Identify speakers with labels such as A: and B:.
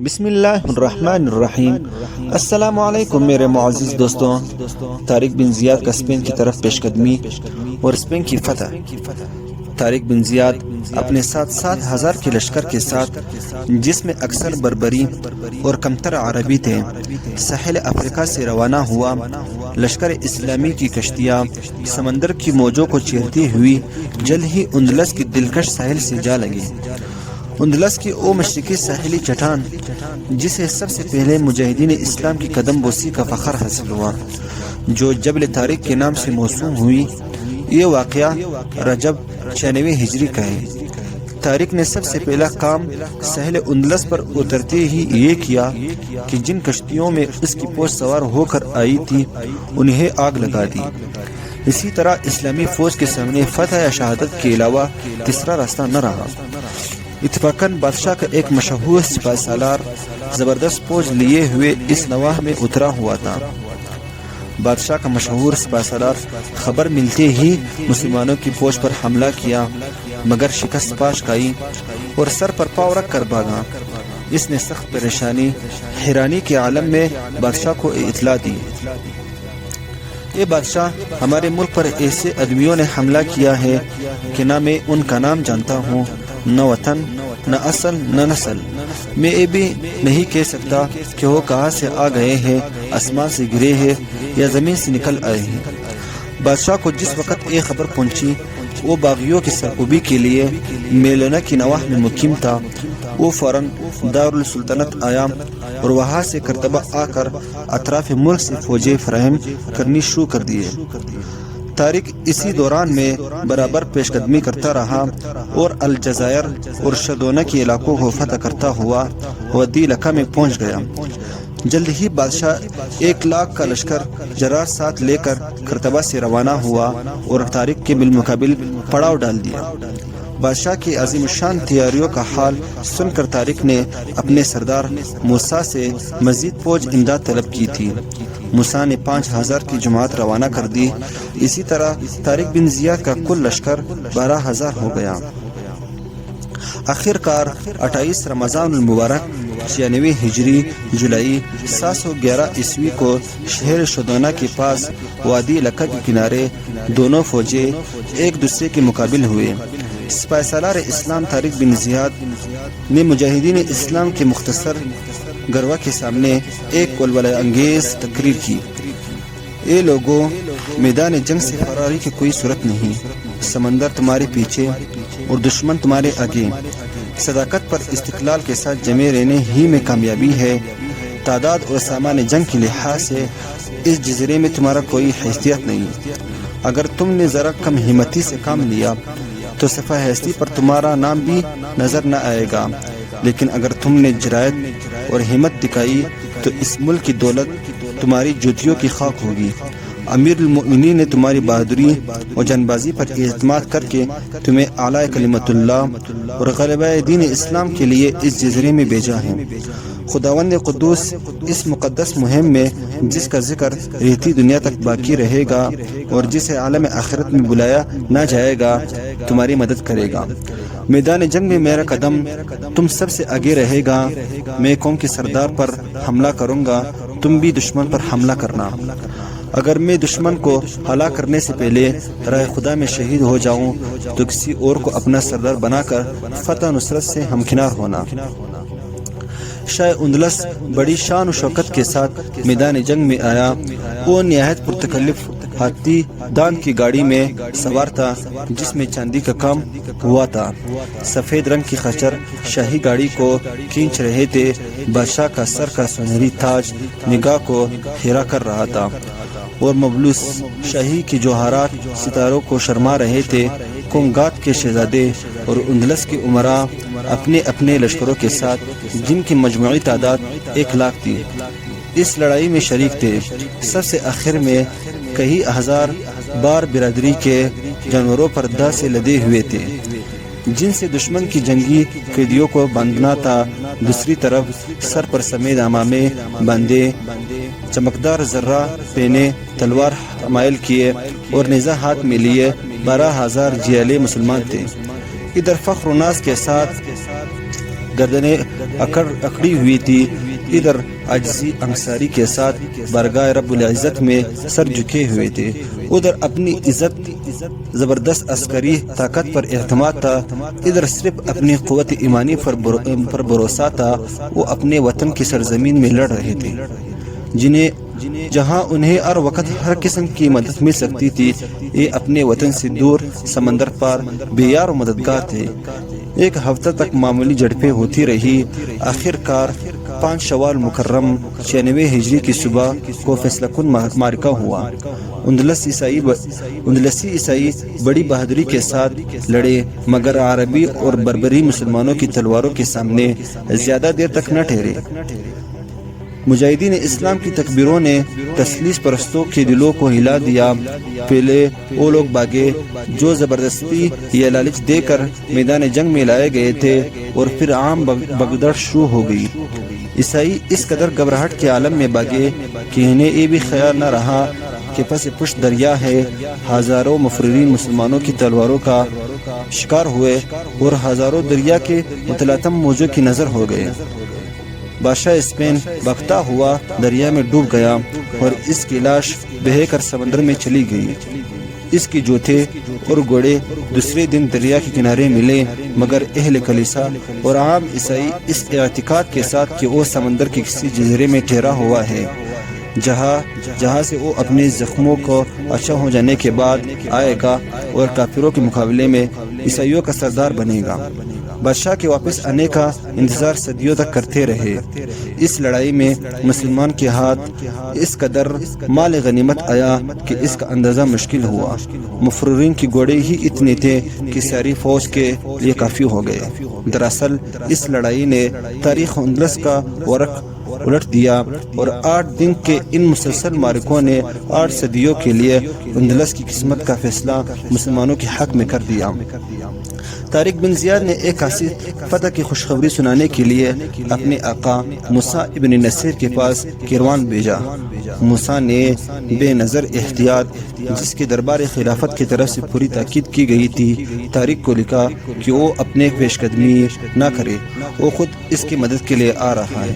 A: بسم اللہ الرحمن الرحیم۔ السلام علیکم میرے معزز دوستوں۔ طارق بن زیاد کا اسپین کی طرف پیش قدمی اور اسپین کی فتح۔ طارق بن زیاد اپنے ساتھ 7,000 کے لشکر کے ساتھ، جس میں اکثر بربری اور کمتر عربی تھے، ساحل افریقہ سے روانہ ہوا۔ لشکر اسلامی کی کشتیاں سمندر کی موجوں کو چیرتی ہوئی جلد ہی اندلس کی دلکش ساحل سے جا لگی۔ اندلس کی او مشرقی ساحلی چٹان، جسے سب سے پہلے مجاہدین اسلام کی قدم بوسی کا فخر حاصل ہوا، جو جبل طارق کے نام سے موسوم ہوئی۔ یہ واقعہ رجب 96 ہجری کا ہے۔ طارق نے سب سے پہلا کام ساحل اندلس پر اترتے ہی یہ کیا کہ جن کشتیوں میں اس کی فوج سوار ہو کر آئی تھی انہیں آگ لگا دی۔ اسی طرح اسلامی فوج کے سامنے فتح یا شہادت کے علاوہ تیسرا راستہ نہ رہا۔ اتفاقاً بادشاہ کا ایک مشہور سپاہ سالار زبردست فوج لیے ہوئے اس نواح میں اترا ہوا تھا۔ بادشاہ کا مشہور سپاہ سالار خبر ملتے ہی مسلمانوں کی فوج پر حملہ کیا، مگر شکست پاش کھائی اور سر پر پاؤں رکھ کر بھاگا۔ اس نے سخت پریشانی حیرانی کے عالم میں بادشاہ کو اطلاع دی۔ یہ بادشاہ، ہمارے ملک پر ایسے آدمیوں نے حملہ کیا ہے کہ نہ میں ان کا نام جانتا ہوں، نہ وطن، نہ اصل، نہ نسل۔ میں یہ بھی نہیں کہہ سکتا کہ وہ کہاں سے آ گئے ہیں، آسمان سے گرے ہیں یا زمین سے نکل آئے ہیں۔ بادشاہ کو جس وقت یہ خبر پہنچی، وہ باغیوں کی سرکوبی کے لیے میلونا کی نواح میں مقیم تھا۔ وہ فوراً دارالسلطنت آیا اور وہاں سے کرتبہ آ کر اطراف ملک سے فوجیں فراہم کرنی شروع کر دیے۔ طارق اسی دوران میں برابر پیش قدمی کرتا رہا اور الجزائر اور شدونہ کے علاقوں کو فتح کرتا ہوا وادی لکا میں پہنچ گیا۔ جلد ہی بادشاہ 1,00,000 کا لشکر جرار ساتھ لے کر کرتبہ سے روانہ ہوا اور طارق کے بالمقابل پڑاؤ ڈال دیا۔ بادشاہ کی عظیم الشان تیاریوں کا حال سن کر طارق نے اپنے سردار موسیٰ سے مزید فوج امداد طلب کی تھی۔ موسیٰ نے 5,000 کی جماعت روانہ کر دی۔ اسی طرح طارق بن زیاد کا کل لشکر 12,000 ہو گیا۔ آخر کار 28 رمضان المبارک 96 ہجری جولائی 711 عیسوی کو شہر شدونہ کے پاس وادی لکا کے کنارے دونوں فوجیں ایک دوسرے کے مقابل ہوئے۔ سپاہ سالار اسلام طارق بن زیاد نے مجاہدین اسلام کے مختصر گروہ کے سامنے ایک ولولہ انگیز تقریر کی۔ اے لوگوں، میدان جنگ سے فراری کی کوئی صورت نہیں۔ سمندر تمہارے پیچھے اور دشمن تمہارے آگے۔ صداقت پر استقلال کے ساتھ جمے رہنے ہی میں کامیابی ہے۔ تعداد اور سامان جنگ کے لحاظ سے اس جزیرے میں تمہارا کوئی حیثیت نہیں۔ اگر تم نے ذرا کم ہمتی سے کام لیا تو صفحہ ہستی پر تمہارا نام بھی نظر نہ آئے گا، لیکن اگر تم نے جرأت اور ہمت دکھائی تو اس ملک کی دولت تمہاری جوتیوں کی خاک ہوگی۔ امیر المؤمنین نے تمہاری بہادری اور جنبازی پر اعتماد کر کے تمہیں اعلیٰ کلمت اللہ اور غلبہ دین اسلام کے لیے اس جزیرے میں بھیجا ہے۔ خداوند قدوس اس مقدس مہم میں، جس کا ذکر رہتی دنیا تک باقی رہے گا اور جسے عالم آخرت میں بلایا نہ جائے گا، تمہاری مدد کرے گا۔ میدان جنگ میں میرا قدم تم سب سے آگے رہے گا۔ میں قوم کے سردار پر حملہ کروں گا، تم بھی دشمن پر حملہ کرنا۔ اگر میں دشمن کو ہلاک کرنے سے پہلے راہ خدا میں شہید ہو جاؤں تو کسی اور کو اپنا سردار بنا کر فتح نصرت سے ہمکنار ہونا۔ شاہ اندلس بڑی شان و شوکت کے ساتھ میدان جنگ میں آیا۔ وہ نہایت پرتکلف ہاتھی دان کی گاڑی میں سوار تھا، جس میں چاندی کا کام ہوا تھا۔ سفید رنگ کی خچر شاہی گاڑی کو کھینچ رہے تھے۔ بادشاہ کا سر کا سنہری تاج نگاہ کو خیرہ کر رہا تھا اور مبلوس شاہی کی جوہرات ستاروں کو شرما رہے تھے۔ کنگات کے شہزادے اور اندلس کے امراء اپنے اپنے لشکروں کے ساتھ، جن کی مجموعی تعداد 1,00,000 تھی، اس لڑائی میں شریک تھے۔ سب سے آخر میں کئی ہزار بار برادری کے جانوروں پر داں سے لدے ہوئے تھے، جن سے دشمن کی جنگی قیدیوں کو باندھنا تھا۔ دوسری طرف سر پر سمیت امامے باندھے، چمکدار ذرہ پہنے، تلوار حمائل کیے اور نیزہ ہاتھ میں لیے 12,000 جیالے مسلمان تھے۔ ادھر فخر و ناز کے ساتھ گردنیں اکڑی ہوئی تھی، ادھر عاجزی انصاری کے ساتھ بارگاہ رب العزت میں سر جھکے ہوئے تھے، ادھر اپنی عزت زبردست عسکری طاقت پر اعتماد تھا، ادھر صرف اپنی قوت ایمانی پر بھروسہ تھا۔ وہ اپنے وطن کی سرزمین میں لڑ رہے تھے جہاں انہیں ہر وقت ہر قسم کی مدد مل سکتی تھی۔ یہ اپنے وطن سے دور سمندر پار بے یار و مددگار تھے۔ ایک ہفتہ تک معمولی جھڑپیں ہوتی رہی، آخر کار 5 شوال مکرم 96 ہجری کی صبح کو فیصلہ کن معرکہ ہوا۔ اندلسی عیسائی بڑی بہادری کے ساتھ لڑے، مگر عربی اور بربری مسلمانوں کی تلواروں کے سامنے زیادہ دیر تک نہ ٹھہرے۔ مجاہدین اسلام کی تکبیروں نے تثلیث پرستوں کے دلوں کو ہلا دیا۔ پہلے وہ لوگ بھاگے جو زبردستی یا لالچ دے کر میدان جنگ میں لائے گئے تھے، اور پھر عام بگدڑ شروع ہو گئی۔ عیسائی اس قدر گھبراہٹ کے عالم میں بھاگے کہ انہیں یہ بھی خیال نہ رہا کہ پس پشت دریا ہے۔ ہزاروں مفررین مسلمانوں کی تلواروں کا شکار ہوئے اور ہزاروں دریا کے متلاطم موجوں کی نظر ہو گئے۔ بادشاہ اسپین بھاگتا ہوا دریا میں ڈوب گیا اور اس کی لاش بہہ کر سمندر میں چلی گئی۔ اس کی جوتے اور گھوڑے دوسرے دن دریا کے کنارے ملے، مگر اہل کلیسا اور عام عیسائی اس اعتقاد کے ساتھ کہ وہ سمندر کے کسی جزیرے میں ٹھہرا ہوا ہے جہاں سے وہ اپنے زخموں کو اچھا ہو جانے کے بعد آئے گا اور کافروں کے مقابلے میں عیسائیوں کا سردار بنے گا۔ بادشاہ کے واپس آنے کا انتظار صدیوں تک کرتے رہے۔ اس لڑائی میں مسلمان کے ہاتھ اس قدر مال غنیمت آیا کہ اس کا اندازہ مشکل ہوا۔ مفررین کی گھوڑے ہی اتنے تھے کہ ساری فوج کے لیے کافی ہو گئے۔ دراصل اس لڑائی نے تاریخ اندلس کا ورق الٹ دیا، اور 8 دن کے ان مسلسل معرکوں نے 8 صدیوں کے لیے اندلس کی قسمت کا فیصلہ مسلمانوں کے حق میں کر دیا۔ طارق بن زیاد نے ایک حاصل فتح کی خوشخبری سنانے کے لیے اپنے آقا موسیٰ ابن نصیر کے پاس کیروان بھیجا۔ موسیٰ نے بے نظر احتیاط، جس کے دربار خلافت کی طرف سے پوری تاکید کی گئی تھی، طارق کو لکھا کہ وہ اپنے پیش قدمی نہ کرے، وہ خود اس کی مدد کے لیے آ رہا ہے۔